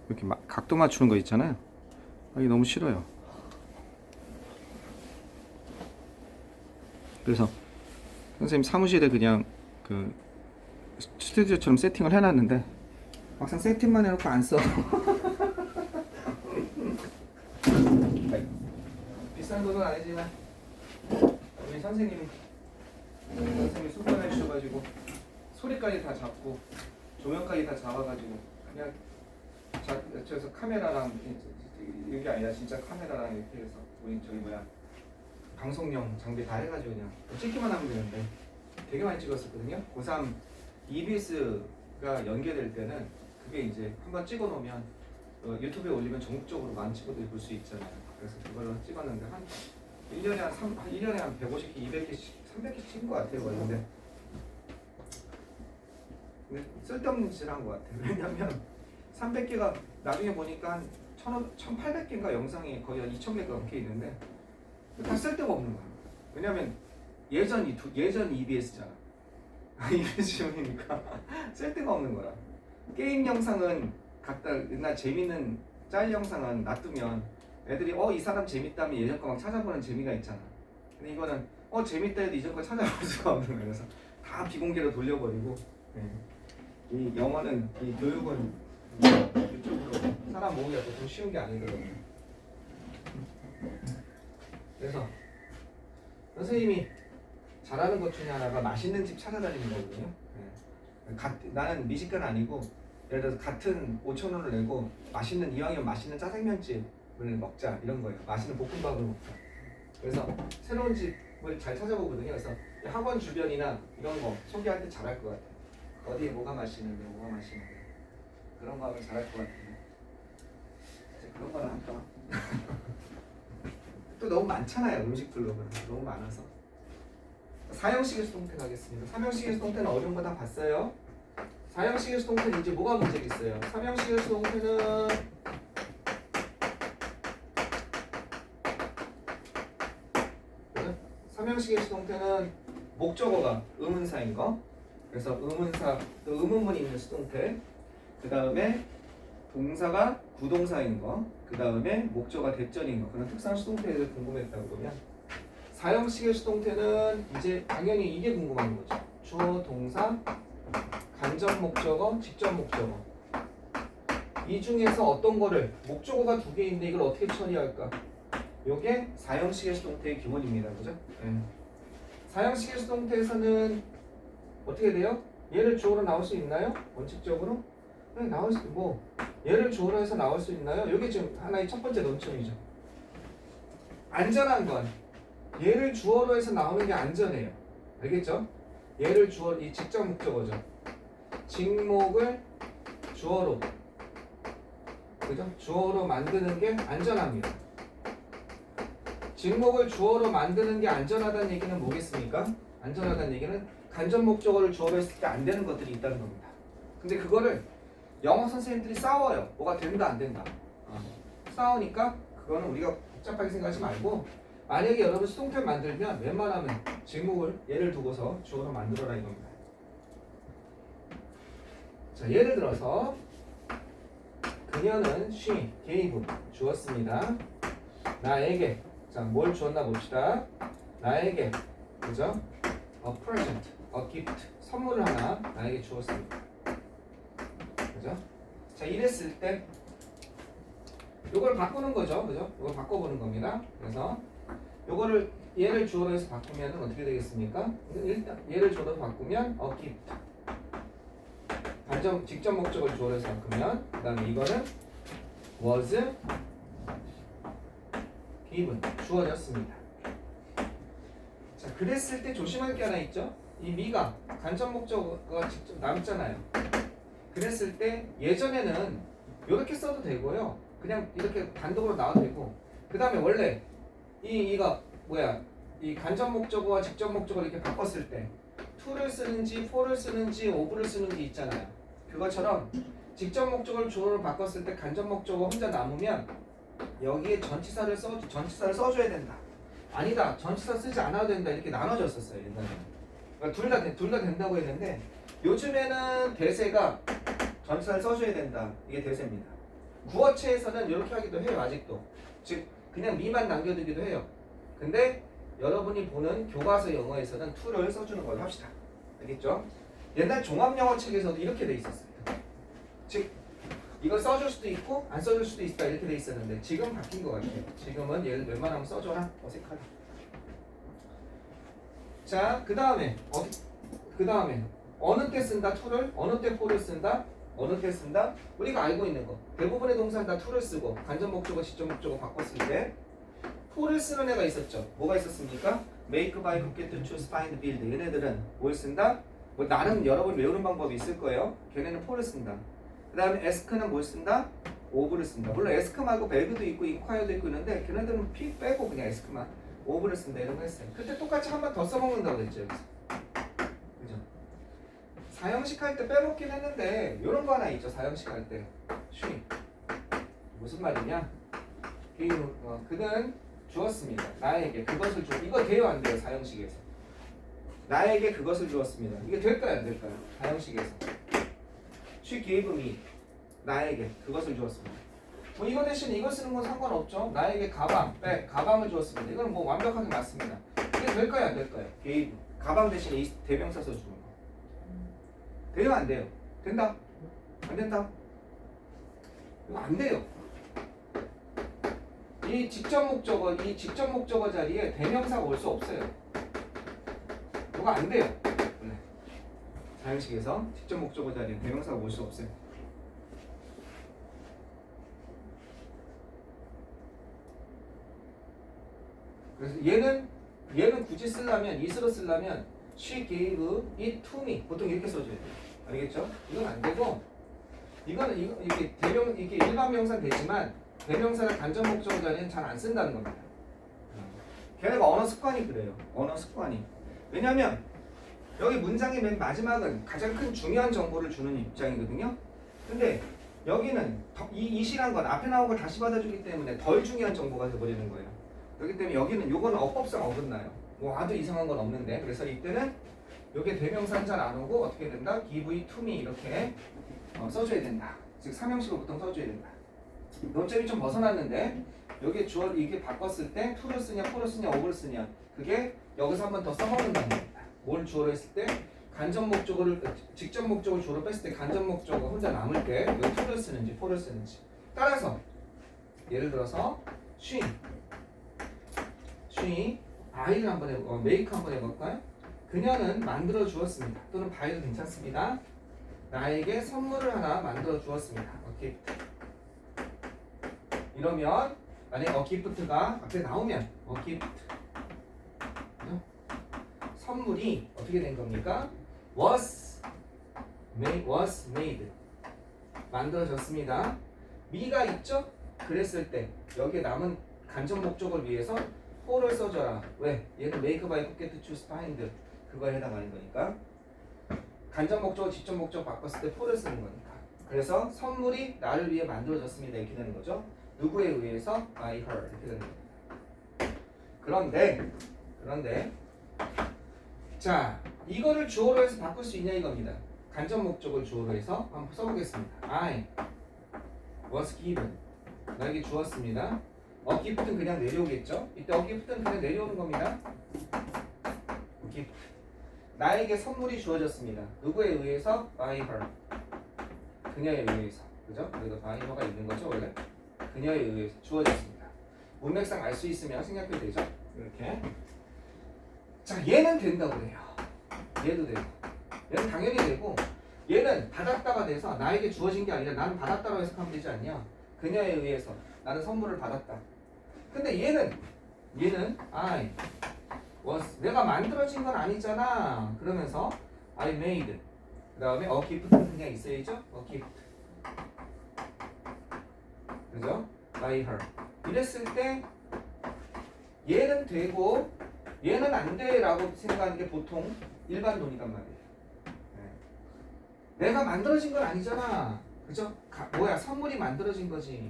이렇게 각도 맞추는 거 있잖아요. 이게 너무 싫어요. 그래서 선생님 사무실에 그냥 그 스튜디오처럼 세팅을 해놨는데 막상 세팅만 해놓고 안 써. 비싼 돈은 아니지만 우리 선생님이 수고해 주셔가지고 소리까지 다 잡고 조명까지 다 잡아가지고 그냥 저에서 카메라랑 이게 아니라 진짜 카메라랑 이렇게 해서 우리 저기 방송용 장비 다 해가지고 그냥 찍기만 하면 되는데 되게 많이 찍었었거든요. 고3 EBS가 연계될 때는 그게 이제 한번 찍어 놓으면 유튜브에 올리면 전국적으로 많은 친구들이 볼 수 있잖아요. 그래서 그걸로 찍었는데 한 1년에 한 150개, 200개씩, 300개씩 찍은 것 같아요. 근데 쓸데없는 짓을 한 것 같아요. 왜냐면 300개가 나중에 보니까 한 1800개인가 영상이 거의 한 2000개가 넘게 있는데 다 쓸데가 없는 거야. 왜냐면 예전 EBS잖아. EBS용이니까 쓸데가 없는 거라. 게임 영상은 각자 옛날 재밌는 짤 영상은 놔두면 애들이 이 사람 재밌다면 예전 거 막 찾아보는 재미가 있잖아. 근데 이거는 재밌다 해도 이전 거 찾아볼 수가 없는 거야. 그래서 다 비공개로 돌려버리고 이 영어는 이 교육은 이쪽으로 사람 모으기가 좀 쉬운 게 아니거든요. 그래서 선생님이 잘하는 것 중에 하나가 맛있는 집 찾아다니는 거거든요. 나는 미식가는 아니고 예를 들어서 같은 5,000원을 내고 이왕이면 맛있는 짜장면집을 먹자 이런 거예요. 맛있는 볶음밥을 먹자. 그래서 새로운 집을 잘 찾아보거든요. 그래서 학원 주변이나 이런 거 소개할 때 잘할 것 같아요. 어디에 뭐가 맛있는데 그런 거 하면 잘할 것 같은데 그런 거는 할까? 또 너무 많잖아요. 음식 블로그는 너무 많아서. 사형식의 수동태 가겠습니다. 삼형식의 수동태는 어려운 거 다 봤어요. 사형식의 수동태는 이제 뭐가 문제겠어요? 삼형식의 수동태는 삼형식의 수동태는 목적어가 의문사인 거. 그래서 의문사 또 의문문이 있는 수동태. 그 다음에 동사가 구동사인 거. 그 다음에 목적어가 대전인 거. 그런 특수한 수동태에 대해서 궁금했다고 그러면 사형식의 수동태는 이제 당연히 이게 궁금한 거죠. 주어, 동사, 간접 목적어, 직접 목적어. 이 중에서 어떤 거를 목적어가 2개 있는데 이걸 어떻게 처리할까? 요게 사형식의 수동태의 기본입니다. 그죠? 네. 사형식의 수동태에서는 어떻게 돼요? 얘를 주어로 나올 수 있나요? 원칙적으로? 네, 얘를 주어로 해서 나올 수 있나요? 요게 지금 하나의 첫 번째 논점이죠. 안전한 건 얘를 주어로 해서 나오는 게 안전해요. 알겠죠? 얘를 이 직접 목적어죠. 직목을 주어로, 그죠? 주어로 만드는 게 안전합니다. 직목을 주어로 만드는 게 안전하다는 얘기는 뭐겠습니까? 안전하다는 얘기는 간접 목적어를 주어로 했을 때 안 되는 것들이 있다는 겁니다. 근데 그거를 영어 선생님들이 싸워요. 뭐가 된다 안 된다. 싸우니까 그거는 우리가 복잡하게 생각하지 말고 만약에 여러분 수동태를 만들면 웬만하면 직목을 예를 두고서 주어로 만들어라 이겁니다. 자, 예를 들어서 그녀는 she gave 주었습니다. 나에게 자, 뭘 주었나 봅시다. 나에게 그죠? a present, a gift 선물을 하나 나에게 주었습니다. 그죠? 자, 이랬을 때 요걸 바꾸는 거죠. 그죠? 요걸 바꿔보는 겁니다. 그래서 요거를 얘를 주어로 해서 바꾸면 어떻게 되겠습니까? 일단 얘를 주어로 바꾸면 a gift 직접 목적을 주어로 해서 바꾸면 그 다음에 이거는 was given 주어졌습니다. 자, 그랬을 때 조심할 게 하나 있죠. 이 미가 간접 목적어가 직접 남잖아요. 그랬을 때 예전에는 이렇게 써도 되고요. 그냥 이렇게 단독으로 나와도 되고. 그 다음에 원래 이 간접 목적어와 직접 목적어를 이렇게 바꿨을 때 to를 쓰는지 for를 쓰는지 of를 쓰는지 있잖아요. 그것처럼 직접 목적어를 주어로 바꿨을 때 간접 목적어 혼자 남으면 여기에 전치사를 써줘야 된다. 아니다. 전치사 쓰지 않아도 된다. 이렇게 나눠졌었어요. 옛날에. 그러니까 둘 다 된다고 했는데 요즘에는 대세가 전치사를 써줘야 된다. 이게 대세입니다. 구어체에서는 이렇게 하기도 해요. 아직도. 즉 그냥 미만 남겨두기도 해요. 근데 여러분이 보는 교과서 영어에서는 to를 써주는 걸로 합시다. 알겠죠? 옛날 종합영어 책에서도 이렇게 돼 있었어요. 즉 이걸 써줄 수도 있고 안 써줄 수도 있다 이렇게 돼 있었는데 지금 바뀐 것 같아요. 지금은 얘를 웬만하면 써줘라. 어색하다. 자, 그 다음에 어느 때 쓴다 to를, 어느 때 for를 쓴다, 어느 때 쓴다. 우리가 알고 있는 거. 대부분의 동사는 다 to를 쓰고 간접 목적어, 직접 목적어 바꿨을 때 for를 쓰는 애가 있었죠. 뭐가 있었습니까? make, buy, cook, get, choose, find, build. 얘네들은 뭘 쓴다? 뭐 나름 여러분 외우는 방법이 있을 거예요. 걔네는 for를 쓴다. 그 다음에 ask는 뭘 쓴다? of를 쓴다. 물론 ask 말고 beg도 있고 inquire도 있고 있는데 걔네들은 p 빼고 그냥 ask만 of를 쓴다 이런 거 했어요. 그때 똑같이 한 번 더 써먹는다고 했죠. 여기서. 그죠? 사형식 할 때 빼먹긴 했는데 이런 거 하나 있죠. 사형식 할 때. 쉬. 무슨 말이냐? 그는 주었습니다. 나에게 그것을 주. 이거 돼요 안 돼요? 사형식에서. 나에게 그것을 주었습니다. 이게 될까요 안 될까요? 사형식에서. She gave me. 나에게 그것을 주었습니다. 뭐 이거 대신 이거 쓰는 건 상관없죠. 나에게 가방을 주었습니다. 이건 뭐 완벽하게 맞습니다. 이게 될까요 안 될까요? gave. 가방 대신에 이 대명사 써주는 거. 돼요 안 돼요? 된다? 안 된다? 이거 안 돼요. 이 직접 목적어 자리에 대명사가 올 수 없어요. 이거 안 돼요. 원래 사형식에서 직접 목적어 자리에 대명사가 올 수 없어요. 그래서 얘는 굳이 쓰려면 is로 쓰려면 she gave it to me 보통 이렇게 써줘야 돼요. 알겠죠? 이건 안 되고 이거는 이게 일반 명사는 되지만 대명사나 간접 목적어 자리는 잘 안 쓴다는 겁니다. 걔네가 언어 습관이 그래요. 언어 습관이. 왜냐면 여기 문장의 맨 마지막은 가장 큰 중요한 정보를 주는 입장이거든요. 근데 여기는 이시란 건 앞에 나온 걸 다시 받아주기 때문에 덜 중요한 정보가 돼버리는 거예요. 그렇기 때문에 여기는 요거는 어법상 어긋나요. 뭐 아주 이상한 건 없는데 그래서 이때는 요게 대명사는 잘 안 오고 어떻게 된다? give it to me 이렇게 써줘야 된다. 즉 삼형식으로 보통 써줘야 된다. 논점이 좀 벗어났는데 여기에 이게 바꿨을 때 to를 쓰냐, for를 쓰냐, of를 쓰냐 그게 여기서 한 번 더 써먹는다는 겁니다. 뭘 주어로 했을 때 간접 목적어를 직접 목적을 주어로 뺐을 때 간접 목적어 혼자 남을 때 여기 to를 쓰는지 for를 쓰는지 따라서 예를 들어서 she buy를 한번 해볼까요? make 한번 해볼까요? 그녀는 만들어 주었습니다. 또는 buy도 괜찮습니다. 나에게 선물을 하나 만들어 주었습니다. 오케이. 이러면 만약에 gift가 앞에 나오면 gift 선물이 어떻게 된 겁니까? was made 만들어졌습니다. me가 있죠? 그랬을 때 여기에 남은 간접 목적을 위해서 for를 써줘라. 왜? 얘는 make, buy, cook, get, choose, find 그거에 해당하는 거니까 간접 목적어, 직접 목적어 바꿨을 때 for를 쓰는 거니까. 그래서 선물이 나를 위해 만들어졌습니다. 이렇게 되는 거죠. 누구에 의해서? by her 이렇게 되는 겁니다. 그런데 자 이거를 주어로 해서 바꿀 수 있냐 이겁니다. 간접 목적을 주어로 해서 한번 써보겠습니다. I was given 나에게 주었습니다. gift는 그냥 내려오겠죠. 이때 gift는 그냥 내려오는 겁니다. gift 나에게 선물이 주어졌습니다. 누구에 의해서? by her 그녀에 의해서 그죠? 여기가 by her가 있는 거죠 원래. 그녀에 의해서 주어졌습니다. 문맥상 알 수 있으면 생략해도 되죠. 이렇게. 자, 얘는 된다고 그래요. 얘도 되고. 얘는 당연히 되고, 얘는 받았다가 돼서 나에게 주어진 게 아니라 나는 받았다고 해석하면 되지 않냐? 그녀에 의해서 나는 선물을 받았다. 근데 얘는 I was 내가 만들어진 건 아니잖아. 그러면서 I made 그 다음에 gift는 그냥 있어야죠. gift 그죠? by her 이랬을 때 얘는 되고 얘는 안 돼 라고 생각하는 게 보통 일반 논이란 말이에요. 네. 내가 만들어진 건 아니잖아. 그죠? 선물이 만들어진 거지.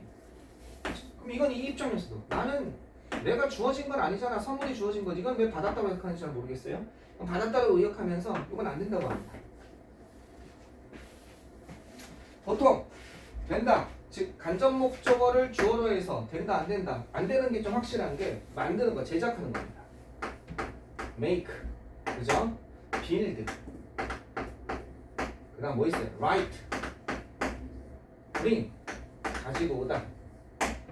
그럼 이건 이 입장에서도 나는 내가 주어진 건 아니잖아. 선물이 주어진 거지. 이건 왜 받았다고 생각하는지 잘 모르겠어요. 그럼 받았다고 의역하면서 이건 안 된다고 합니다. 보통 된다. 즉 간접 목적어를 주어로 해서 된다 안 된다 안 되는 게 좀 확실한 게 만드는 거 제작하는 겁니다. make 그죠? build 그다음 뭐 있어요? write bring 가지고 오다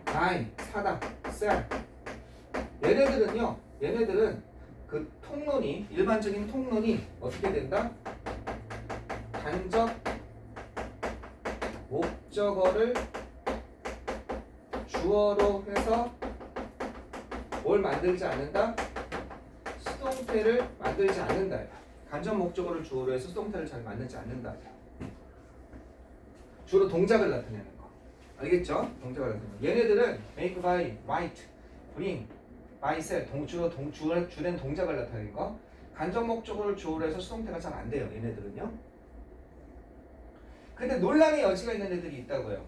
buy 사다 sell 얘네들은 그 통론이 일반적인 통론이 어떻게 된다? 간접 목적어를 주어로 해서 뭘 만들지 않는다? 수동태를 만들지 않는다. 간접 목적어를 주어로 해서 수동태를 잘 만들지 않는다. 주로 동작을 나타내는 거. 알겠죠? 동작을 나타내는 거. 얘네들은 make, buy, write, bring, buy, sell 주된 동작을 나타내는 거. 간접 목적어를 주어로 해서 수동태가 잘 안 돼요. 얘네들은요. 근데 논란의 여지가 있는 애들이 있다고요.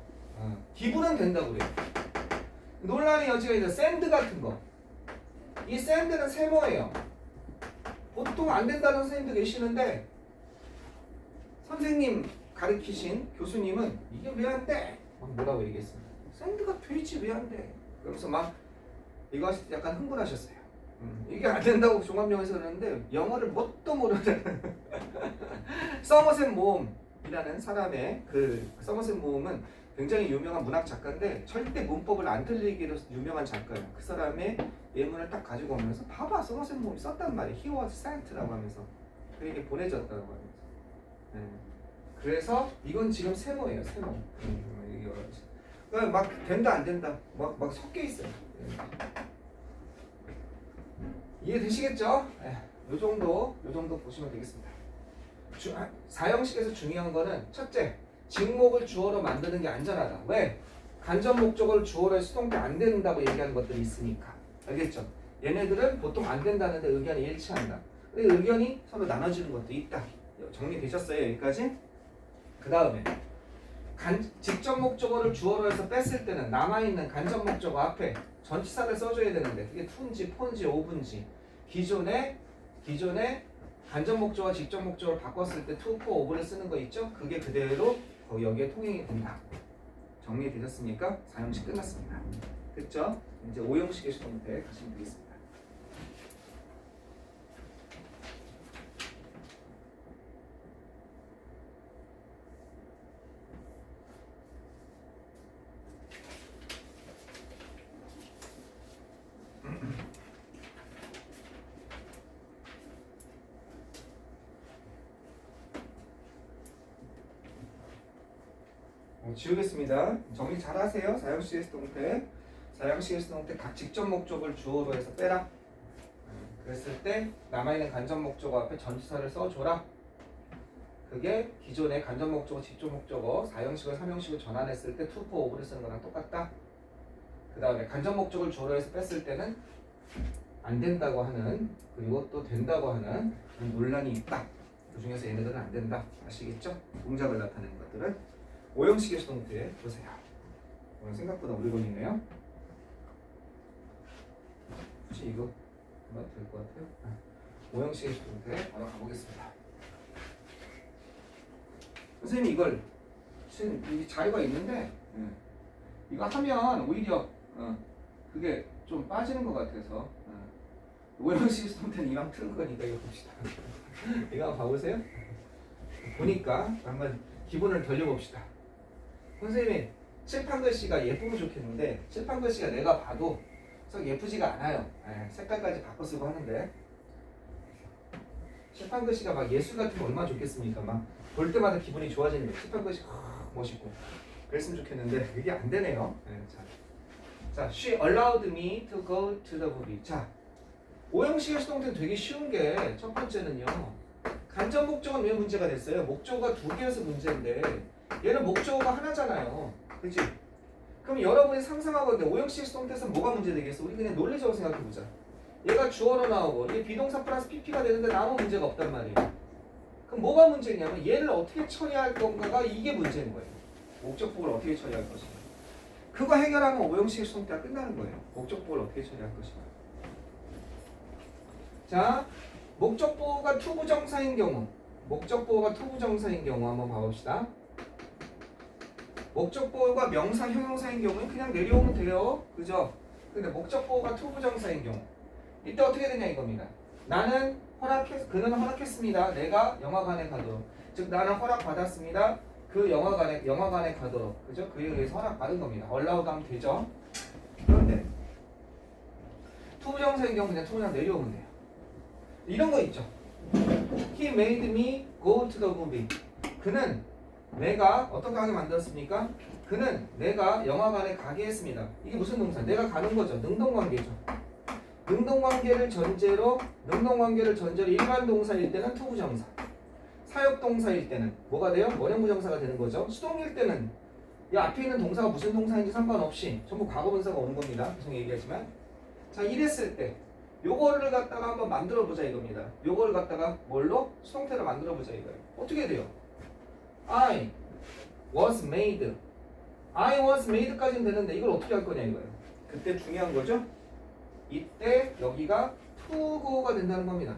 기분은 된다고 그래요. 논란의 여지가 있는 샌드 같은 거. 이 샌드는 세모예요. 보통 안 된다는 선생님도 계시는데 선생님 가르치신 교수님은 이게 왜 안 돼? 막 뭐라고 얘기했습니다. 샌드가 되지 왜 안 돼? 그러면서 막 이거 하실 때 약간 흥분하셨어요. 이게 안 된다고 종합영어에서 그러는데 영어를 뭣도 모르는 서머셋 모험이라는 사람의 그 서머셋 모험은 굉장히 유명한 문학 작가인데 절대 문법을 안 틀리기로 유명한 작가예요. 그 사람의 예문을 딱 가지고 오면서 봐봐 서머셋 모험이 썼단 말이에요. He was sent라고 하면서 그에게 보내졌다고 하면서 네. 그래서 이건 지금 세모예요. 세모. 그러니까 막 된다 안 된다 막 섞여 있어요. 이해되시겠죠? 요 정도 보시면 되겠습니다. 사형식에서 중요한 거는 첫째, 직목을 주어로 만드는 게 안전하다. 왜? 간접 목적어를 주어로 해서 수동태 안 된다고 얘기하는 것들이 있으니까. 알겠죠? 얘네들은 보통 안 된다는데 의견이 일치한다. 근데 의견이 서로 나눠지는 것도 있다. 정리되셨어요? 여기까지? 그 다음에 직접 목적어를 주어로 해서 뺐을 때는 남아있는 간접 목적어 앞에 전치사를 써줘야 되는데 그게 투인지 폰지 오분지 기존에 간접 목적어와 직접 목적어를 바꿨을 때 to, for, over를 쓰는 거 있죠? 그게 그대로 여기에 통행이 된다. 정리되셨습니까? 4형식 끝났습니다. 됐죠? 이제 5형식의 수동태 가시면 되겠습니다. 지우겠습니다. 정리 잘 하세요. 4형식의 수동태. 4형식의 수동태 각 직접 목적을 주어로 해서 빼라. 그랬을 때 남아있는 간접 목적어 앞에 전치사를 써줘라. 그게 기존의 간접 목적어, 직접 목적어 4형식을 3형식을 전환했을 때 to, for, over를 쓰는 거랑 똑같다. 그 다음에 간접 목적을 주어로 해서 뺐을 때는 안 된다고 하는 그리고 또 된다고 하는 그런 논란이 있다. 그 중에서 얘네들은 안 된다. 아시겠죠? 동작을 나타내는 것들은 5형식의 수동태 보세요. 오늘 생각보다 오래 걸리네요. 혹시 이거 아마 될 것 같아요. 5형식의 수동태 바로 가보겠습니다. 선생님 이걸 지금 여기 자료가 있는데 이거 하면 오히려 그게 좀 빠지는 것 같아서 5형식의 수동태는 이왕 틀은 거니까 이거 봅시다. 이거 한번 봐보세요. 보니까 한번 기분을 돌려봅시다. 선생님이 칠판 글씨가 예쁘면 좋겠는데 칠판 글씨가 내가 봐도 썩 예쁘지가 않아요. 색깔까지 바꿔 쓰고 하는데 칠판 글씨가 막 예술 같으면 얼마나 좋겠습니까? 막 볼 때마다 기분이 좋아지는 거. 칠판 글씨 멋있고 그랬으면 좋겠는데 그게 안 되네요. 자, she allowed me to go to the movie. 자, 5형식의 수동태는 되게 쉬운 게 첫 번째는요. 간접 목적어는 왜 문제가 됐어요? 목적어가 두 개여서 문제인데 얘는 목적어가 하나잖아요. 그치? 그럼 여러분이 상상하건대 5형식 수동태에서 뭐가 문제되겠어? 우리 그냥 논리적으로 생각해보자. 얘가 주어로 나오고 얘 비동사 플러스 PP가 되는데 아무 문제가 없단 말이에요. 그럼 뭐가 문제냐면 얘를 어떻게 처리할 건가가 이게 문제인 거예요. 목적보를 어떻게 처리할 것인가. 그거 해결하면 5형식의 수동태가 끝나는 거예요. 목적보를 어떻게 처리할 것인가. 자, 목적보가 투부정사인 경우 한번 봐봅시다. 목적보호가 명사, 형용사인 경우는 그냥 내려오면 돼요. 그죠? 근데 목적보호가 투부정사인 경우 이때 어떻게 되냐 이겁니다. 나는 그는 허락했습니다. 내가 영화관에 가도록. 즉 나는 허락받았습니다. 그 영화관에 가도록. 그죠? 그에 의해서 허락받은 겁니다. allowed 하면 되죠. 그런데 투부정사인 경우 그냥 투부정 내려오면 돼요. 이런 거 있죠. He made me go to the movie. 그는 내가 어떤 가게 만들었습니까? 그는 내가 영화관에 가게 했습니다. 이게 무슨 동사? 내가 가는 거죠. 능동관계죠. 능동관계를 전제로 일반 동사일 때는 투부정사, 사역동사일 때는 뭐가 돼요? 원형부정사가 되는 거죠. 수동일 때는 이 앞에 있는 동사가 무슨 동사인지 상관없이 전부 과거분사가 오는 겁니다. 계속 얘기하지만 자 이랬을 때 요거를 갖다가 한번 만들어 보자 이겁니다. 요거를 갖다가 뭘로? 수동태로 만들어 보자 이거예요. 어떻게 돼요? I was made 까지는 되는데 이걸 어떻게 할 거냐 이거예요. 그때 중요한 거죠. 이때 여기가 to go가 된다는 겁니다.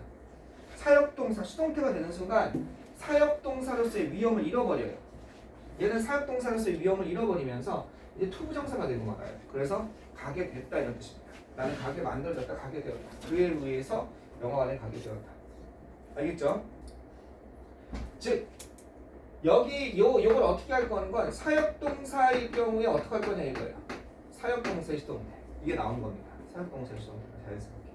사역동사 수동태가 되는 순간 사역동사로서의 위험을 잃어버려요. 얘는 사역동사로서의 위험을 잃어버리면서 이제 투부정사가 되고 말아요. 그래서 가게 됐다 이런 뜻입니다. 나는 가게 만들어졌다, 가게 되었다. 그에 의해서 영화관에 가게 되었다. 알겠죠? 즉 요걸 어떻게 할 거는 건 사역동사일 경우에 어떻게 할 거냐 이거예요. 사역동사의 수동태 이게 나온 겁니다. 사역동사의 수동태가 자연스럽게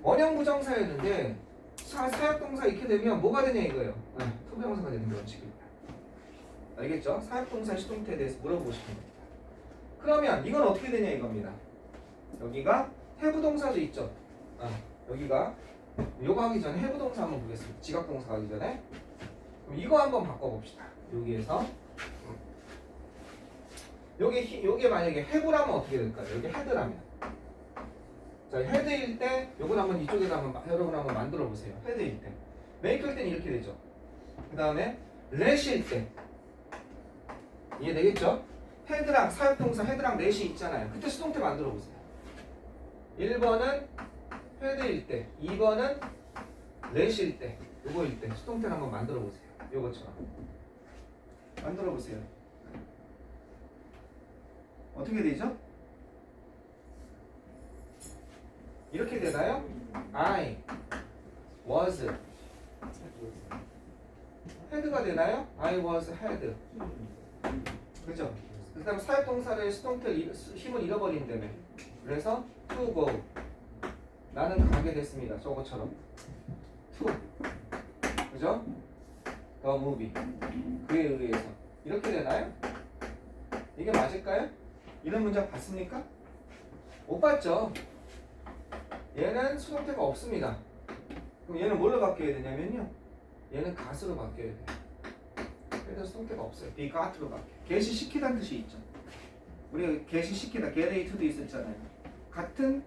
원형부정사였는데 사역동사 이렇게 되면 뭐가 되냐 이거예요. 투부정사가 되는 그런 식입니다. 알겠죠? 사역동사의 수동태에 대해서 물어보고 싶은 겁니다. 그러면 이건 어떻게 되냐 이겁니다. 여기가 해부동사도 있죠. 여기가 요거 하기 전에 해부동사 한번 보겠습니다. 지각동사 하기 전에 그럼 이거 한번 바꿔봅시다. 여기에서 요게 만약에 해부라면 어떻게 될까요? 여기 헤드라면 자 헤드일 때 요걸 한번 이쪽에다 여러분 한번 만들어 보세요. 헤드일 때 메이크일 때는 이렇게 되죠. 그 다음에 렛일 때 이해되겠죠? 헤드랑 사역동사 헤드랑 렛이 있잖아요. 그때 수동태 만들어 보세요. 1번은 헤드일 때 2번은 렛일 때 요거일 때 수동태를 한번 만들어 보세요. 요것처럼 만들어 보세요. 어떻게 되죠? 이렇게 되나요? I was 헤드가 되나요? I was head. 그죠? 그 다음 사역동사를 수동태 힘을 잃어버린다며. 그래서 to go. 나는 가게 됐습니다. 저것처럼. to. 그죠? the movie. 그에 의해서. 이렇게 되나요? 이게 맞을까요? 이런 문장 봤습니까? 못 봤죠? 얘는 수동태가 없습니다. 그럼 얘는 뭘로 바뀌어야 되냐면요. 얘는 gat으로 바뀌어야 돼요. 그래서 수동태가 없어요. be got로 바뀌어요. 개시시키다는 뜻이 있죠. 우리가 개시시키다, get to도 있었잖아요. 같은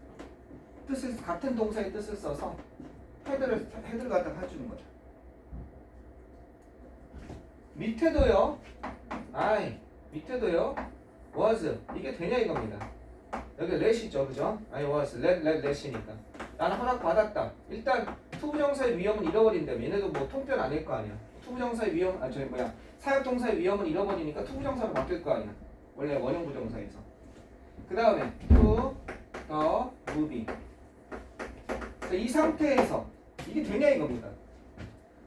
동사의 뜻을 써서 헤드를 갖다가 해주는 거죠. 밑에도요. 밑에도요. was 이게 되냐 이겁니다. 여기 let이죠, 그죠? I was let이니까 나는 허락받았다. 일단 투부정사의 위험은 잃어버린다면 얘네도 뭐 통변 아닐 거 아니야. 투부정사의 위험 사역동사의 위험을 잃어버리니까 투부정사로 바뀔 거 아니야. 원래 원형부정사에서. 그 다음에 to the movie. 자, 이 상태에서 이게 되냐 이겁니다.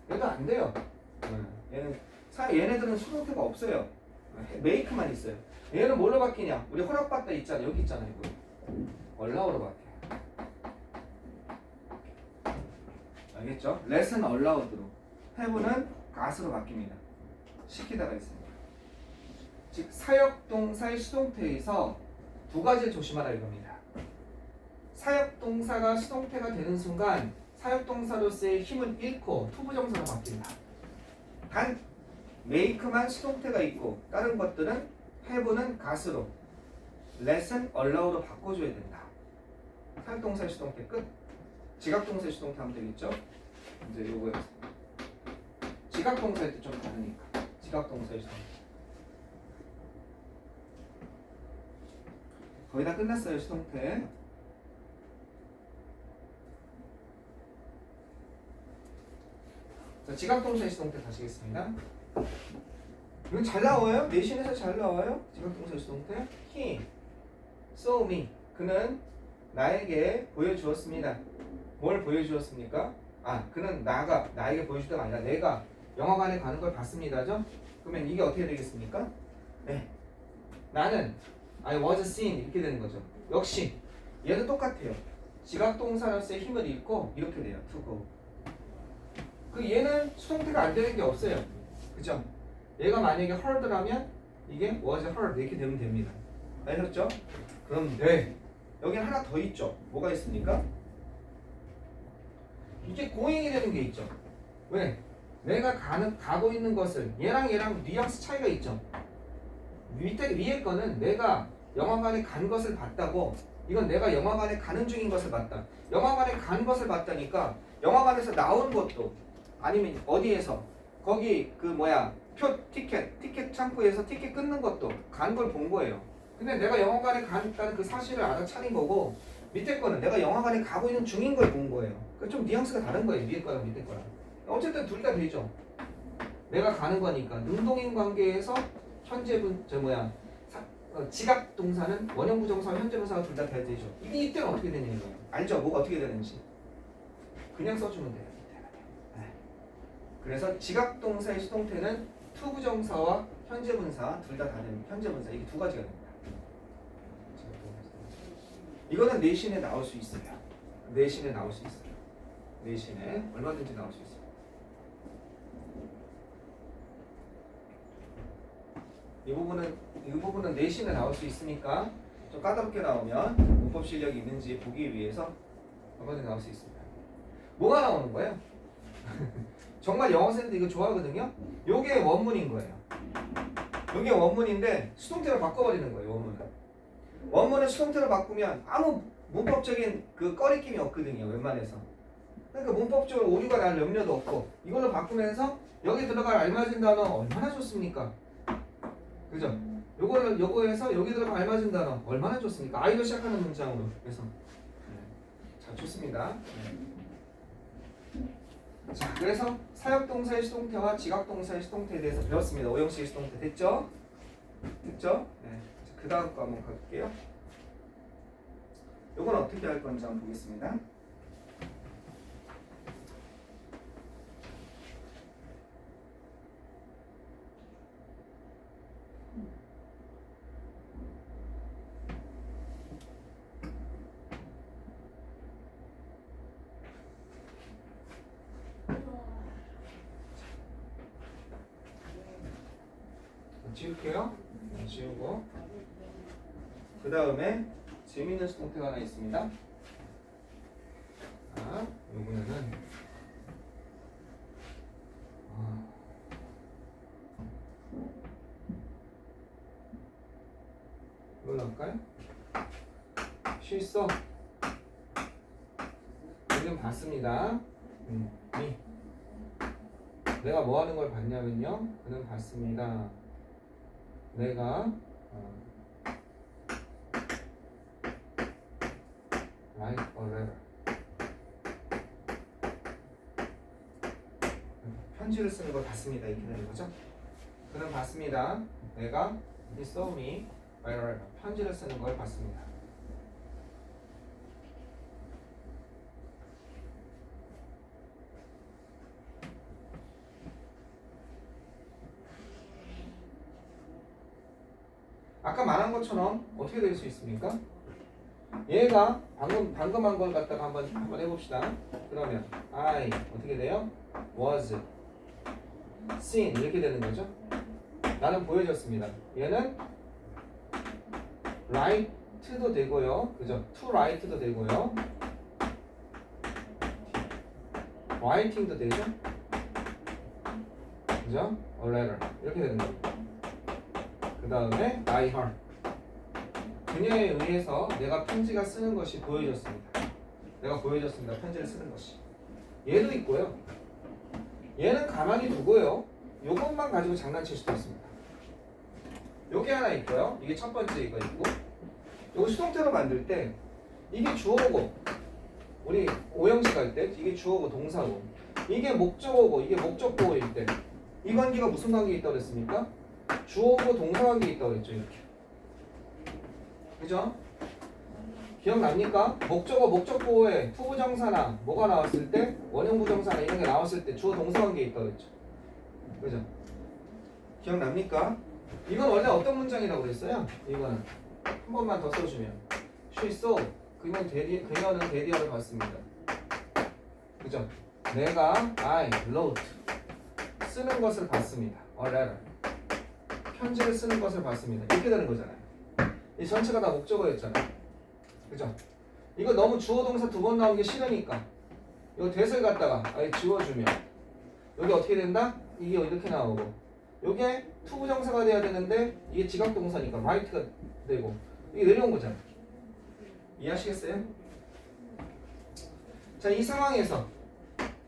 얘도 안 돼요. 얘네들은 수동태가 없어요. make만 있어요. 얘는 뭘로 바뀌냐? 우리 허락받다 있잖아요. 여기 있잖아요. allow로 바뀌어요. 알겠죠? let은 allowed로, have는 gat으로 바뀝니다. 시키다가 있습니다. 즉 사역동사의 수동태에서 두 가지를 조심하라 이겁니다. 사역동사가 수동태가 되는 순간 사역동사로서의 힘은 잃고 투부정사로 바뀐다. 단 make만 수동태가 있고 다른 것들은 have는 gat으로, let은 allow로 바꿔줘야 된다. 사역동사의 수동태 끝. 지각동사의 수동태 하면 되겠죠? 이제 요거였어. 지각동사일 때 좀 다르니까. 지각동사의 수동태. 거의 다 끝났어요, 수동태. 자, 지각동사의 수동태 가시겠습니다. 이거 잘 나와요? 내신에서 잘 나와요? 지각동사 수동태. He saw me. 그는 나에게 보여주었습니다. 뭘 보여주었습니까? 그는 나에게 보여주다가 아니라 내가 영화관에 가는 걸 봤습니다죠? 그러면 이게 어떻게 되겠습니까? 네. 나는 I was seen 이렇게 되는 거죠. 역시 얘도 똑같아요. 지각동사로서의 힘을 잃고 이렇게 돼요. to go. 얘는 수동태가 안 되는 게 없어요. 그죠? 얘가 만약에 heard라면 이게 was heard 이렇게 되면 됩니다. 아셨죠? 그럼 네. 여기 하나 더 있죠. 뭐가 있습니까? 이게 고잉이 되는 게 있죠. 왜? 내가 가고 있는 것을 얘랑 뉘앙스 차이가 있죠. 위에 거는 내가 영화관에 간 것을 봤다고, 이건 내가 영화관에 가는 중인 것을 봤다. 영화관에 간 것을 봤다니까 영화관에서 나온 것도 아니면 어디에서 거기 티켓 창구에서 티켓 끊는 것도 간 걸 본 거예요. 근데 내가 영화관에 갔다는 그 사실을 알아차린 거고, 밑에 거는 내가 영화관에 가고 있는 중인 걸 본 거예요. 그러니까 좀 뉘앙스가 다른 거예요. 위에 거랑 밑에 거랑. 어쨌든 둘 다 되죠. 내가 가는 거니까 능동인 관계에서 지각 동사는 원형 부정사와 현재 분사가 둘 다 돼야 되죠. 이게 이때는 어떻게 되냐는 거예요. 알죠? 뭐가 어떻게 되는지. 그냥 써주면 돼요. 그래서 지각 동사의 수동태는 to 부정사와 현재 분사 둘 다 되는 현재 분사, 이게 두 가지가 됩니다. 이거는 내신에 나올 수 있어요. 내신에 나올 수 있어요. 내신에 얼마든지 나올 수 있어요. 이 부분은 내신에 나올 수 있으니까 좀 까다롭게 나오면 문법 실력이 있는지 보기 위해서 얼마든지 나올 수 있습니다. 뭐가 나오는 거예요? 정말 영어 쌤들 이거 좋아하거든요. 요게 원문인 거예요. 요게 원문인데 수동태로 바꿔버리는 거예요. 원문을 수동태로 바꾸면 아무 문법적인 꺼리낌이 없거든요. 웬만해서. 그러니까 문법적으로 오류가 날 염려도 없고, 이걸로 바꾸면서 여기 들어갈 알맞은 단어 얼마나 좋습니까? 그죠? 요거에서 여기 들어갈 알맞은 단어 얼마나 좋습니까? I로 시작하는 문장으로. 그래서 자, 좋습니다. 자, 그래서 사역동사의 수동태와 지각동사의 수동태에 대해서 배웠습니다. 오형식의 수동태 됐죠? 됐죠? 네. 그 다음 거 한번 갈게요. 요건 어떻게 할 건지 한번 보겠습니다. 지울게요. 지우고 그 다음에 재미있는 수동태가 하나 있습니다. 요거는 이걸로 할까요? 실수. 지금 봤습니다. 내가 뭐 하는 걸 봤냐면요. 그는 봤습니다. 내가 write a letter. 편지를 쓰는 걸 봤습니다. 이렇게 되는 거죠. 그는 봤습니다. 내가 he saw me write a letter. 편지를 쓰는 걸 봤습니다. 아까 말한 것처럼 어떻게 될 수 있습니까? 얘가 방금 한 걸 갖다가 한번 해봅시다. 그러면 I 어떻게 돼요? was seen 이렇게 되는 거죠. 나는 보여졌습니다. 얘는 write도 되고요, 그죠? to write도 되고요, writing도 되죠, 그죠? a letter 이렇게 되는 겁니다. 그 다음에 by her, 그녀에 의해서 내가 편지가 쓰는 것이 보여졌습니다. 내가 보여졌습니다. 편지를 쓰는 것이. 얘도 있고요. 얘는 가만히 두고요. 요것만 가지고 장난칠 수도 있습니다. 요게 하나 있고요. 이게 첫 번째 이거 있고. 요거 수동태로 만들 때 이게 주어고, 우리 오형식 할 때 이게 주어고 동사고, 이게 목적어고 이게 목적보호일 때 이 관계가 무슨 관계에 있다고 그랬습니까? 주어고 동사관계 있다고 그랬죠. 이렇게. 그죠? 기억납니까? 목적어 목적보호에 투부정사나 뭐가 나왔을 때 원형부정사나 이런 게 나왔을 때 주어 동사관계 있다고 그랬죠. 그죠? 기억납니까? 이건 원래 어떤 문장이라고 그랬어요? 이거는 한 번만 더 써주면 She saw 그녀는 대리어를 봤습니다. 그죠? 내가 I wrote 쓰는 것을 봤습니다. A letter 편지를 쓰는 것을 봤습니다. 이렇게 되는 거잖아요. 이 전체가 다 목적어였잖아요. 그죠? 이거 너무 주어 동사 두 번 나온 게 싫으니까 이거 that을 갖다가 아예 지워주면 여기 어떻게 된다? 이게 이렇게 나오고 요게 투부정사가 돼야 되는데 이게 지각동사니까 right가 되고 이게 내려온 거잖아요. 이해하시겠어요? 자, 이 상황에서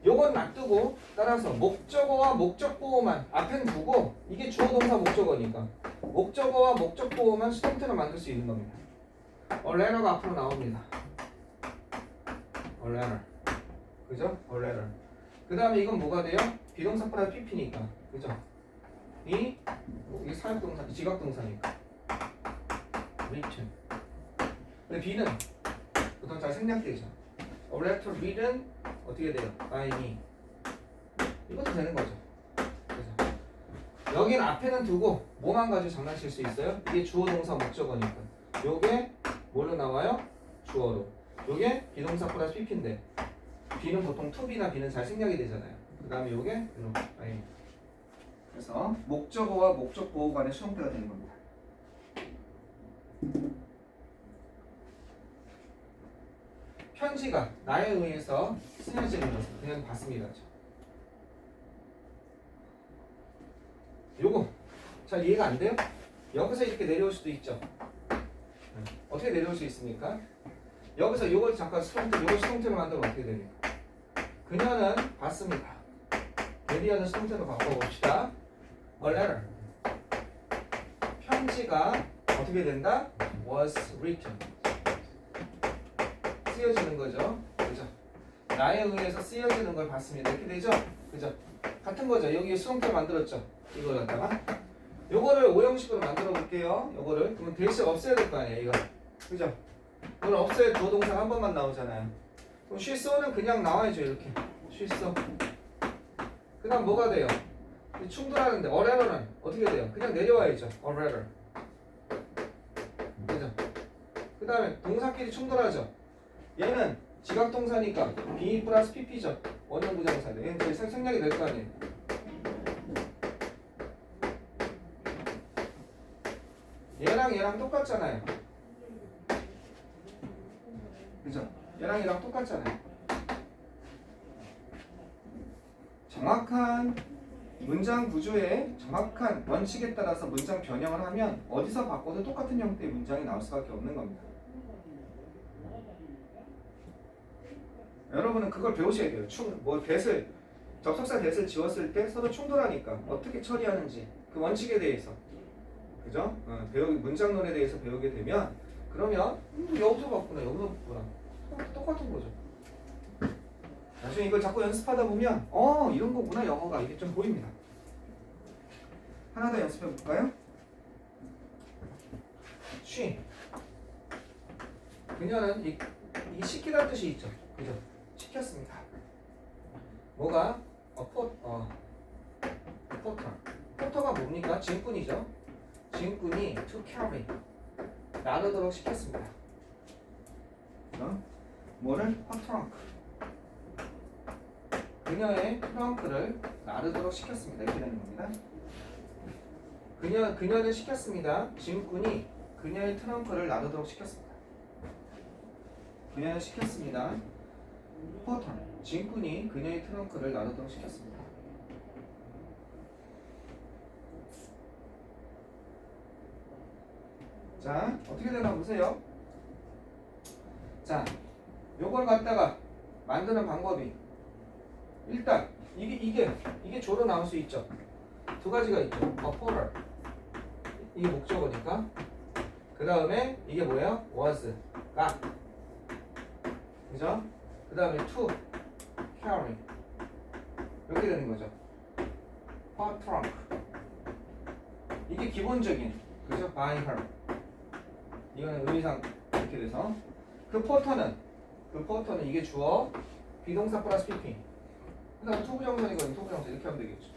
요건 놔두고 따라서 목적어와 목적보호만 앞엔 두고 이게 주어 동사 목적어니까 목적어와 목적보호만 수동태로 만들 수 있는 겁니다. A letter가 앞으로 나옵니다. A letter. 그죠? A letter. 그 다음에 이건 뭐가 돼요? 비동사 플러스 PP니까. 그죠? 이게 사역동사, 지각동사니까. written. 근데 B는 보통 잘 생략되죠. A letter written 어떻게 돼요? by me. 이것도 되는 거죠. 그죠? 여긴 앞에는 두고 뭐만 가지고 장난칠 수 있어요? 이게 주어 동사 목적어니까. 요게 뭘로 나와요? 주어로. 요게 비동사 플러스 PP인데 B는 보통 to be나 B는 잘 생략이 되잖아요. 그 다음에 요게 이렇게. 그래서 목적어와 목적보호 간의 수동태가 되는 겁니다. 편지가 나에 의해서 쓰여지는 것을 그냥 봤습니다. 요거 잘 이해가 안 돼요? 여기서 이렇게 내려올 수도 있죠. 어떻게 내려올 수 있습니까? 여기서 요걸 잠깐 요걸 수동태로 만들면 어떻게 됩니까? 그녀는 봤습니다. 대리하는 수동태로 바꿔봅시다. A letter. 편지가 어떻게 된다? Was written. 쓰여지는 거죠. 그죠? 나에 의해서 쓰여지는 걸 봤습니다. 이렇게 되죠? 그죠? 같은 거죠. 여기에 수동태 만들었죠. 이걸 갖다가 요거를 오형식으로 만들어 볼게요. 요거를 그러면 대시 없애야 될 거 아니에요. 이거. 그죠? 이건 없애야 주어 동사가 한 번만 나오잖아요. 그럼 she saw는 그냥 나와야죠. 이렇게. she saw. 그 다음 뭐가 돼요? 충돌하는데 a letter는 어떻게 돼요? 그냥 내려와야죠. a letter. 그죠? 그 다음에 동사끼리 충돌하죠. 얘는 지각동사니까 be 플러스 pp죠. 원형부정사인데 얘는 이제 생략이 될 거 아니에요. 얘랑 똑같잖아요. 그죠? 얘랑 똑같잖아요. 정확한 문장 구조의 정확한 원칙에 따라서 문장 변형을 하면 어디서 바꿔도 똑같은 형태의 문장이 나올 수밖에 없는 겁니다. 여러분은 그걸 배우셔야 돼요. 접속사 that을 지웠을 때 서로 충돌하니까 어떻게 처리하는지 그 원칙에 대해서, 그죠? 문장론에 대해서 배우게 되면 그러면 여기서 바꾸나 여기서 바꾸나 똑같은 거죠. 나중에 이걸 자꾸 연습하다 보면 이런 거구나 영어가 이게 좀 보입니다. 하나 더 연습해 볼까요? she. 그녀는 이 시키다는 뜻이 있죠. 그죠? 시켰습니다. 뭐가? 포터가 뭡니까? 짐꾼이죠. 짐꾼이 to carry 나르도록 시켰습니다. 그죠? 뭐를? her trunk. 그녀의 트렁크를 나르도록 시켰습니다. 이렇게 되는 겁니다. 그녀는 시켰습니다. 짐꾼이 그녀의 트렁크를 나르도록 시켰습니다. 그녀는 시켰습니다. 포터, 짐꾼이 그녀의 트렁크를 나르도록 시켰습니다. 자, 어떻게 되나 보세요. 자, 요걸 갖다가 만드는 방법이 일단 이게 조로 나올 수 있죠. 두 가지가 있죠. 포럴 이게 목적어니까. 그 다음에 이게 뭐예요? was, got. 그죠? 그 다음에 to, carry. 이렇게 되는 거죠. her trunk. 이게 기본적인 그죠? by her. 이거는 의미상 이렇게 돼서 그 포터는 이게 주어 비동사 플러스 PP. 그다음 투부정사이거든. 투부정사 이렇게 하면 되겠죠.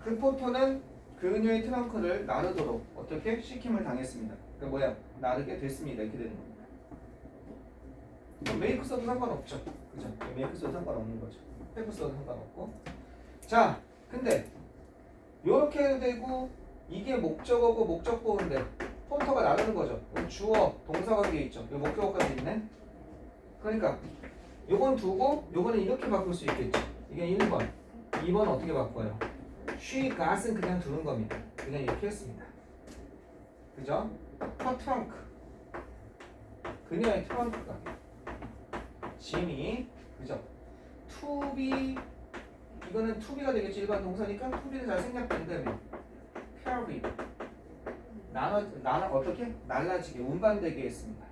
그 포터는 그녀의 트렁크를 나르도록 어떻게 시킴을 당했습니다. 그 뭐야? 나르게 됐습니다. 이렇게 되는 겁니다. 메이크 써도 상관없죠. 그죠? 메이크 써도 상관없는 거죠. 페프 써도 상관없고. 자, 근데 요렇게 해도 되고 이게 목적어고 목적보호인데 포터가 나르는 거죠. 주어 동사관계 있죠. 이 목적어까지 있네. 그러니까 요건 두고 요거는 이렇게 바꿀 수 있겠죠. 이게 1번. 2번 어떻게 바꿔요? She got은 그냥 두는 겁니다. 그냥 이렇게 했습니다. 그죠? Her trunk. 그녀의 트렁크가 짐이 그죠? To be 이거는 to be가 되겠죠. 일반 동사니까 to be는 잘 생략된 다음에 carried 나눠 어떻게? 날라지게 운반되게 했습니다.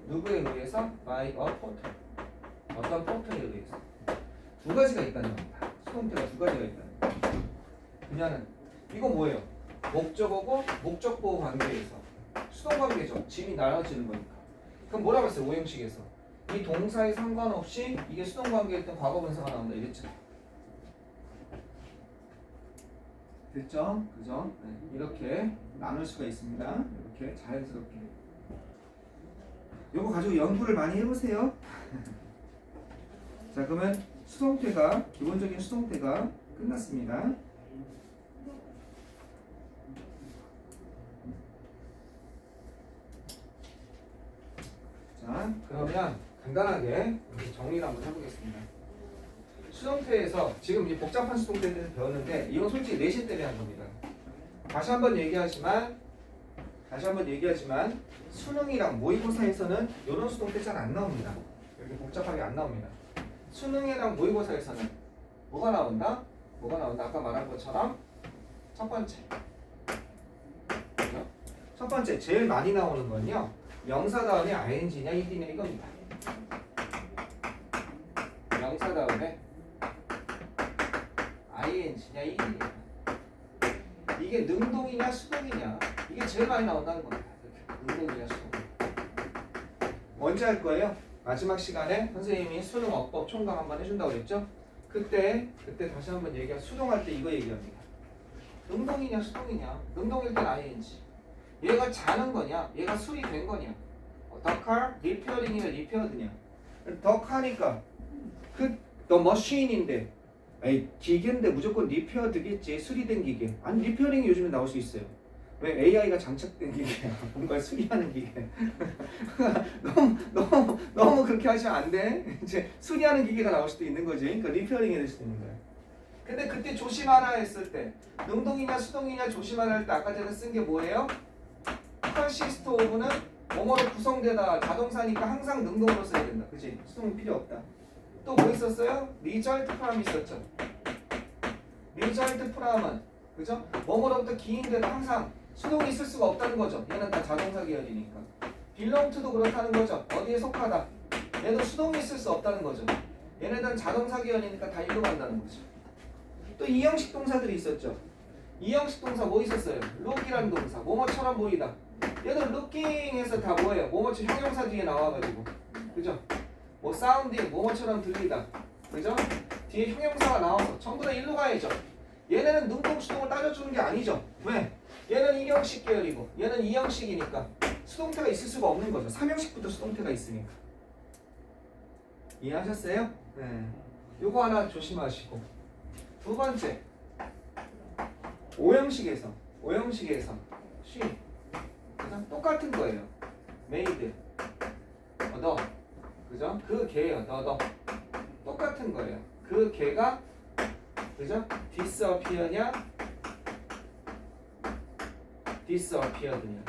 누구에 의해서? by a porter. 어떤 포터에 의해서. 두 가지가 있다는 겁니다. 수동태가 두 가지가 있다는 겁니다. 그녀는 이건 뭐예요? 목적어고 목적보호 관계에서 수동 관계죠. 짐이 날아지는 거니까. 그럼 뭐라고 했어요? 오형식에서 이 동사에 상관없이 이게 수동 관계일 때 과거 분사가 나온다 이랬죠. 됐죠? 그죠? 네. 이렇게 나눌 수가 있습니다. 이렇게 자연스럽게. 요거 가지고 연구를 많이 해보세요. 자, 그러면 수동태가 기본적인 수동태가 끝났습니다. 자, 그러면 간단하게 정리를 한번 해보겠습니다. 수동태에서 지금 이 복잡한 수동태에 대해서 배웠는데 이건 솔직히 내신 때문에 한 겁니다. 다시 한번 얘기하지만 수능이랑 모의고사에서는 이런 수동태 잘 안 나옵니다. 이렇게 복잡하게 안 나옵니다. 수능이랑 모의고사에서는 뭐가 나온다? 아까 말한 것처럼 첫 번째. 그죠? 첫 번째 제일 많이 나오는 건요. 명사 다음에 ing냐 ed냐 이겁니다. 명사 다음에 ing냐 ed냐. 이게 능동이냐 수동이냐 이게 제일 많이 나온다는 겁니다. 능동이냐 수동. 언제 할 거예요? 마지막 시간에 선생님이 수능 어법 총각 한번 해준다고 그랬죠? 그때 다시 한번 얘기할 수동할 때 이거 얘기합니다. 능동이냐 수동이냐. 능동일 땐 ing. 얘가 자는 거냐 얘가 수리된 거냐. The car repairing이냐 repaired냐. The car니까 the machine인데 에이, 기계인데 무조건 repaired겠지. 수리된 기계. 아니 repairing이 요즘에 나올 수 있어요. 왜? AI가 장착된 기계야. 뭔가 수리하는 기계. 너무 그렇게 하시면 안 돼. 이제 수리하는 기계가 나올 수도 있는 거지. 그러니까 리페어링이 될 수도 있는 거야. 근데 그때 조심하라 했을 때 능동이냐 수동이냐 조심하라 할 때 아까 전에 쓴 게 뭐예요? 컨시스트 오브는 뭐뭐로 구성되다. 자동사니까 항상 능동으로 써야 된다. 그치? 수동이 필요 없다. 또 뭐 있었어요? 리절트 프람 있었죠. 리절트 프람은 그죠? 뭐뭐로부터 기인되다 항상 수동이 있을 수가 없다는 거죠. 얘는 다 자동사 계열이니까. belong to도 그렇다는 거죠. 어디에 속하다. 얘도 수동이 있을 수 없다는 거죠. 얘네들은 자동사 계열이니까 다 일로 간다는 거죠. 또 이형식 동사들이 있었죠. 이형식 동사 뭐 있었어요? look이라는 동사. 뭐뭐처럼 보이다. 얘들 looking에서 다 뭐예요? 뭐뭐처럼 형용사 뒤에 나와가지고. 그죠? 뭐 sounding 뭐뭐처럼 들리다. 그죠? 뒤에 형용사가 나와서 전부 다 일로 가야죠. 얘네는 능동 수동을 따져주는 게 아니죠. 왜? 얘는 이형식 계열이고 얘는 이형식이니까 수동태가 있을 수가 없는 거죠. 3형식부터 수동태가 있으니까. 이해하셨어요? 네. 요거 하나 조심하시고. 두 번째 5형식에서 she 그죠? 똑같은 거예요. made the 그죠? 그 개예요. the 똑같은 거예요. 그 개가 그죠? disappear냐 disappeared냐.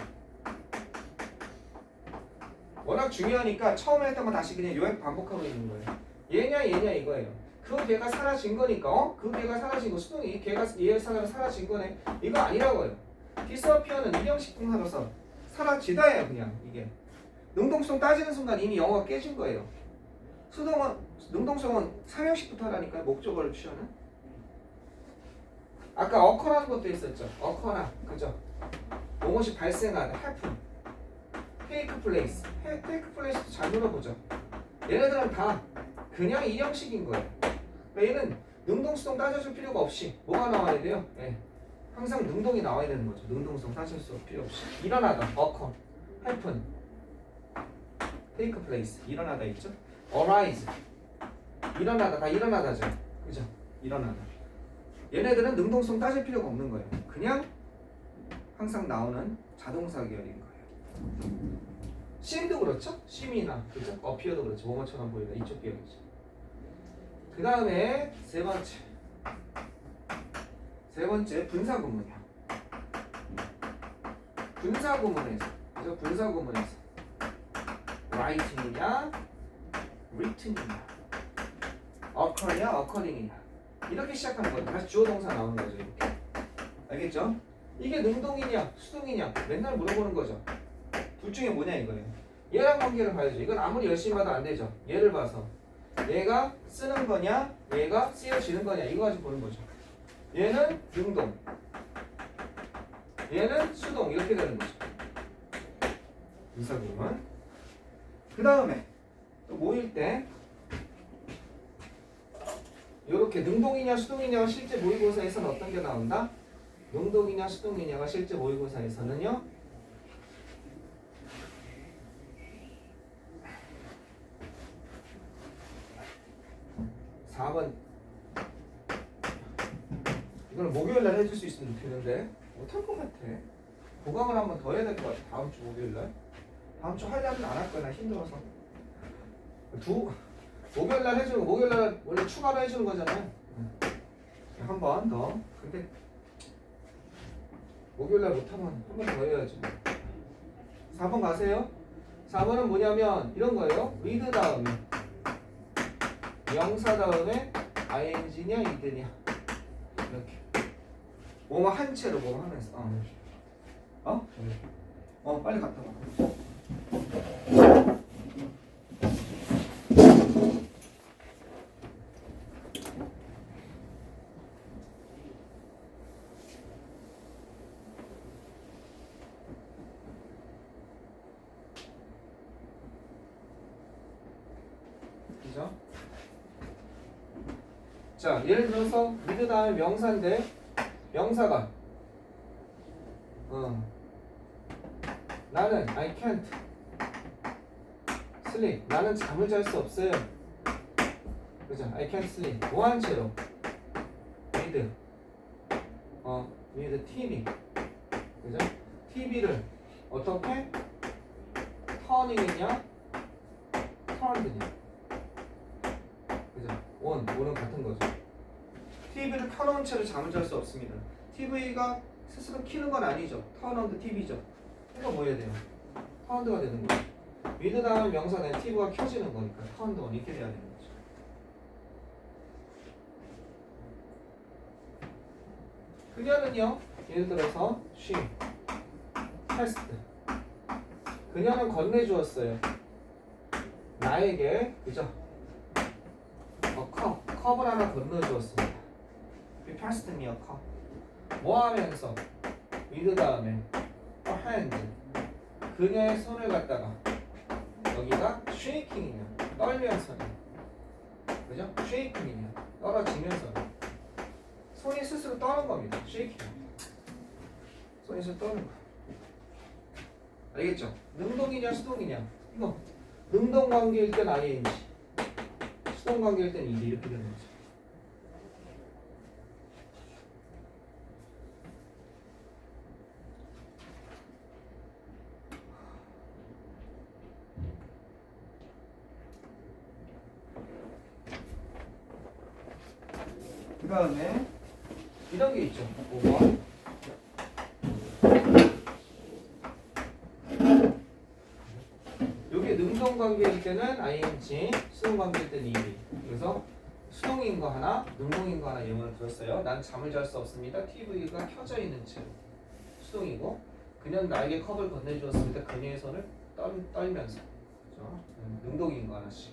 워낙 중요하니까 처음에 했던 거 다시 그냥 요약 반복하고 있는 거예요. 얘냐 이거예요. 그 개가 사라진 거니까 그 개가 사라진 거 수동이 얘 사라진 거네. 이거 아니라고요. disappear는 이형식 동사로서 사라지다예요. 그냥 이게 능동수동 따지는 순간 이미 영어가 깨진 거예요. 수동은 능동수동은 3형식부터 하라니까요. 목적어를 취하는. 아까 어커라는 것도 있었죠. 어커나 그죠? 무엇이 발생하다. happen. take place. take place도 잘 물어보죠. 얘네들은 다 그냥 이 형식인 거예요. 그러니까 얘는 능동수동 따져줄 필요가 없이 뭐가 나와야 돼요? 예. 항상 능동이 나와야 되는 거죠. 능동성 따질 수 필요 없이. 일어나다. occur. happen. take place. 일어나다 있죠? arise. 일어나다. 다 일어나다죠. 그죠? 일어나다. 얘네들은 능동성 따질 필요가 없는 거예요. 그냥 항상 나오는 자동사 계열인 거예요. seem도 그렇죠? seem이나 그죠? appear도 그렇죠. 뭐뭐처럼 보이다. 이쪽 계열이죠. 그 다음에 세 번째 분사구문이야. 분사구문에서 그죠? 분사구문에서 writing이냐 written이냐 occur냐 occurring이냐 이렇게 시작하는 거예요. 다시 주어 동사 나오는 거죠. 이렇게. 알겠죠? 이게 능동이냐 수동이냐 맨날 물어보는 거죠. 둘 중에 뭐냐 이거예요. 얘랑 관계를 봐야죠. 이건 아무리 열심히 봐도 안 되죠. 얘를 봐서 얘가 쓰는 거냐 얘가 쓰여지는 거냐 이거 가지고 보는 거죠. 얘는 능동 얘는 수동 이렇게 되는 거죠. 분사구문. 그 다음에 또 모일 때 이렇게 능동이냐 수동이냐가 실제 모의고사에서는 어떤 게 나온다? 능동이냐 수동이냐가 실제 모의고사에서는요 4번 이걸 목요일날 해줄 수 있으면 좋겠는데 못할 것 같아. 보강을 한번 더 해야 될 것 같아. 다음 주 목요일날. 다음 주 하려면 안 할 거야. 나 힘들어서. 목요일날 해주는 거 목요일날 원래 추가로 해주는 거잖아요. 한 번 더. 근데 목요일날 못하면 한 번 더 해야지. 4번 가세요. 4번은 뭐냐면 이런 거예요. with 다음에 명사 다음에 ing냐 id냐 이렇게 뭐뭐 한 채로 뭐뭐 하면서 빨리 갔다 와. 그죠? 자, 예를 들어서 with 다음에 명사인데 명사가 나는 I can't sleep. 나는 잠을 잘 수 없어요. 그죠? I can't sleep. 뭐한 채로? with TV. 그죠? TV를 어떻게 터닝했냐? turned냐? 그죠? on은 같은 거죠. TV를 켜놓은 채로 잠을 잘 수 없습니다. TV가 스스로 키는 건 아니죠. turn on the TV죠. 이거 뭐 해야 돼요? turned가 되는 거죠. with 다음 명사는 TV가 켜지는 거니까 turned on 이렇게 돼야 되는 거죠. 그녀는요, 예를 들어서 she passed. 그녀는 건네주었어요. 나에게, 그죠? 컵을 하나 건네주었습니다. We passed me a cup. 뭐 하면서? with 다음에 a hand. 그녀의 손을 갖다가 여기가 shaking이냐 떨면서냐 그죠? shaking이냐 떨어지면서 손이 스스로 떠는 겁니다. shaking. 손이 스스로 떠는 거. 알겠죠? 능동이냐 수동이냐 이거 능동 관계일 땐 ing 수동 관계일 땐 ed 이렇게 되는 거죠. 그 다음에 이런 게 있죠. 5번. 요게 능동 관계일 때는 ing, 수동 관계일 때는 ed. 그래서 수동인 거 하나, 능동인 거 하나 예문을 들었어요. 난 잠을 잘 수 없습니다. TV가 켜져 있는 채로 수동이고, 그녀는 나에게 컵을 건네주었습니다. 그녀의 손을 떨면서. 그죠? 능동인 거 하나씩.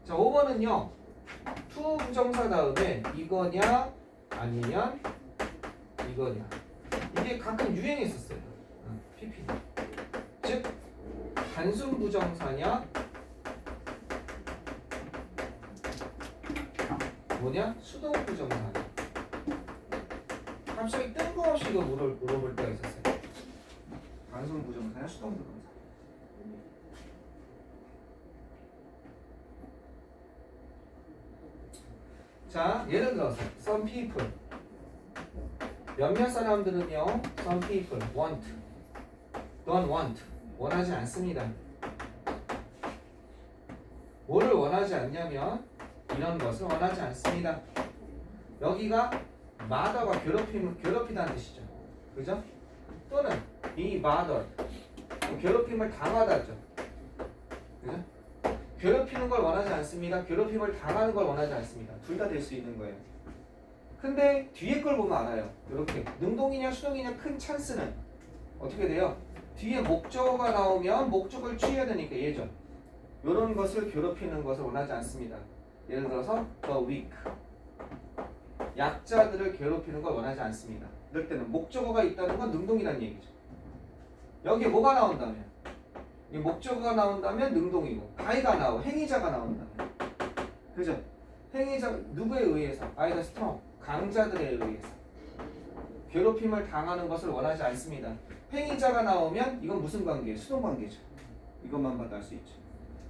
자, 5번은요. to 부정사 다음에 이거냐 아니면 이거냐. 이게 가끔 유행했었어요. PPT. 즉 단순 부정사냐 뭐냐 수동 부정사냐. 갑자기 뜬금없이 이거 물어볼 때가 있었어요. 단순 부정사냐 수동 부정사. 자, 예를 들어서 some people 몇몇 사람들은요 some people want don't want 원하지 않습니다. 뭐를 원하지 않냐면 이런 것을 원하지 않습니다. 여기가 mother가 괴롭히다는 뜻이죠. 그죠? 또는 be bothered 괴롭힘을 당하다죠. 그죠? 괴롭히는 걸 원하지 않습니다. 괴롭힘을 당하는 걸 원하지 않습니다. 둘 다 될 수 있는 거예요. 근데 뒤에 걸 보면 알아요. 이렇게 능동이냐 수동이냐 큰 찬스는 어떻게 돼요? 뒤에 목적어가 나오면 목적을 취해야 되니까 예전 이런 것을 괴롭히는 것을 원하지 않습니다. 예를 들어서 the weak 약자들을 괴롭히는 걸 원하지 않습니다. 이럴 때는 목적어가 있다는 건 능동이라는 얘기죠. 여기에 뭐가 나온다면 이 목적어가 나온다면 능동이고 바이가 나오고 행위자가 나온다면 그죠? 행위자 누구에 의해서? by the strong 강자들에 의해서 괴롭힘을 당하는 것을 원하지 않습니다. 행위자가 나오면 이건 무슨 관계예요? 수동 관계죠. 이것만 봐도 알 수 있죠.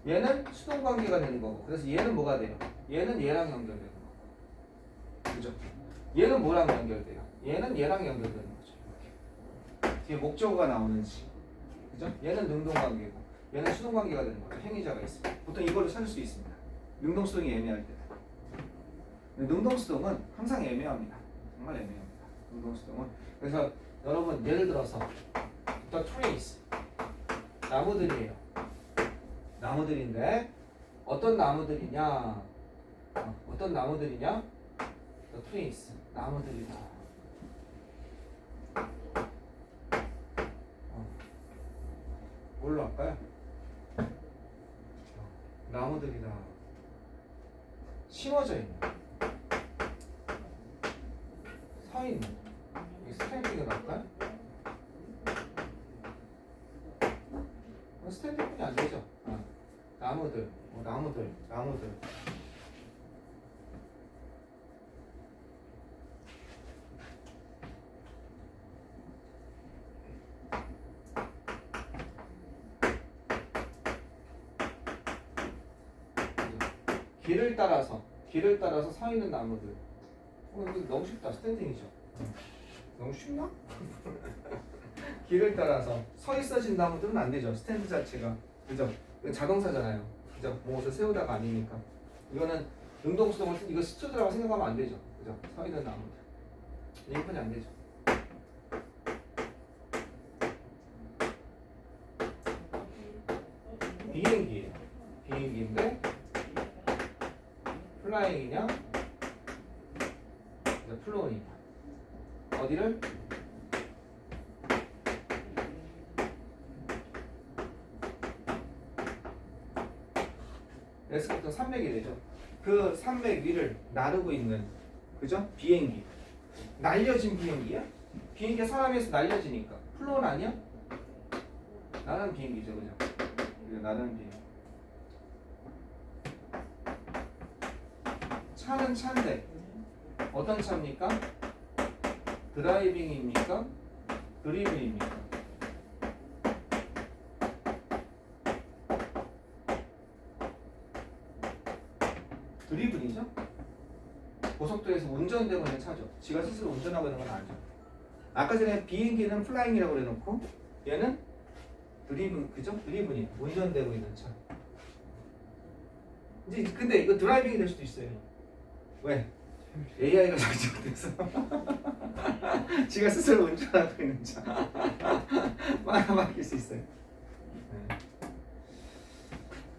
얘는 수동 관계가 되는 거고 그래서 얘는 뭐가 돼요? 얘는 얘랑 연결되는 거고 그죠? 얘는 뭐랑 연결돼요? 얘는 얘랑 연결되는 거죠. 이렇게. 뒤에 목적어가 나오는지 그죠? 얘는 능동 관계고 얘는 수동 관계가 되는 거죠. 행위자가 있습니다. 보통 이걸로 찾을 수 있습니다. 능동 수동이 애매할 때. 능동 수동은 항상 애매합니다. 정말 애매합니다. 능동 수동은. 그래서 여러분 예를 들어서 the trees 나무들이에요. 나무들인데 어떤 나무들이냐? 어떤 나무들이냐? the trees 나무들이다. 뭘로 할까요? 나무들이다. 심어져 있는 서 있는 이 스탠딩을 할까요? 스탠딩뿐이 안 되죠. 나무들, 나무들. 길을 따라서 서 있는 나무들. 이거 너무 쉽다. 스탠딩이죠. 너무 쉽나? 길을 따라서 서 있어진 나무들은 안 되죠. 스탠드 자체가. 그죠? 이건 자동사잖아요. 그죠? 무엇을 세우다가 아니니까. 이거는 능동수동을 이거 스튜드라고 생각하면 안 되죠. 그죠? 서 있는 나무들. 이건이 안 되죠. 비행기예요. 비행기인데 플라잉이냐 플로잉이냐 어디를? S부터 300이 되죠. 그 300 위를 나르고 있는 그죠? 비행기 날려진 비행기야? 비행기가 사람에서 날려지니까 플로는 아니야? 나는 비행기죠. 그죠? 나는 비행기 차는 차인데 어떤 차입니까? 드라이빙입니까? 드리블입니까? 드리블이죠? 고속도로에서 운전되고 있는 차죠. 지가 스스로 운전하고 있는 건 아니죠. 아까 전에 비행기는 플라잉이라고 그래놓고 얘는 드리블, 그죠? 드리블이 운전되고 있는 차. 이제 근데 이거 드라이빙이 될 수도 있어요. 왜? AI가 장착돼서 지가 스스로 운전하고 있는 차 바뀔 수 있어요. 네.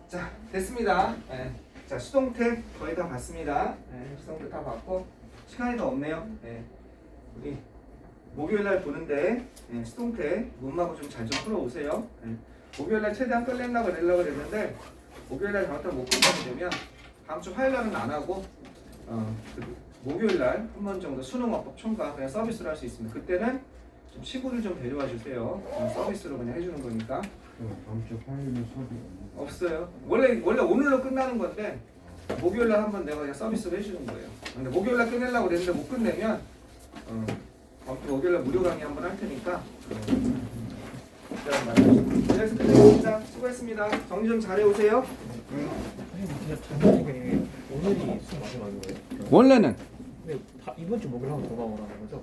자, 됐습니다. 네. 자, 수동태 거의 다 봤습니다. 네, 수동태 다 봤고 시간이 더 없네요. 네. 우리 목요일날 보는데 네, 수동태 문마구 좀 잘 좀 풀어오세요. 네. 목요일날 최대한 끌려고 했는데 목요일날 잘못하면 못 끝나게 되면 다음 주 화요일날은 안 하고 목요일 날 한 번 정도 수능어법 총각 그냥 서비스로 할 수 있습니다. 그때는 좀 시구를 좀 데려와 주세요. 서비스로 그냥 해주는 거니까. 다음 주 화요일에 수업이 없어요. 원래 오늘로 끝나는 건데 목요일 날 한번 내가 그냥 서비스로 해주는 거예요. 근데 목요일 날 끝내려고 그랬는데 못 끝내면 아무튼 목요일 날 무료 강의 한번 할 테니까. 그래서 끝내겠습니다. 수고했습니다. 정리 좀 잘해 오세요. 선생님 진짜 장난이게 오늘이 수업 마지막인 거예요? 원래는 근데 이번 주 목요일 하면 더 나오라는 거죠?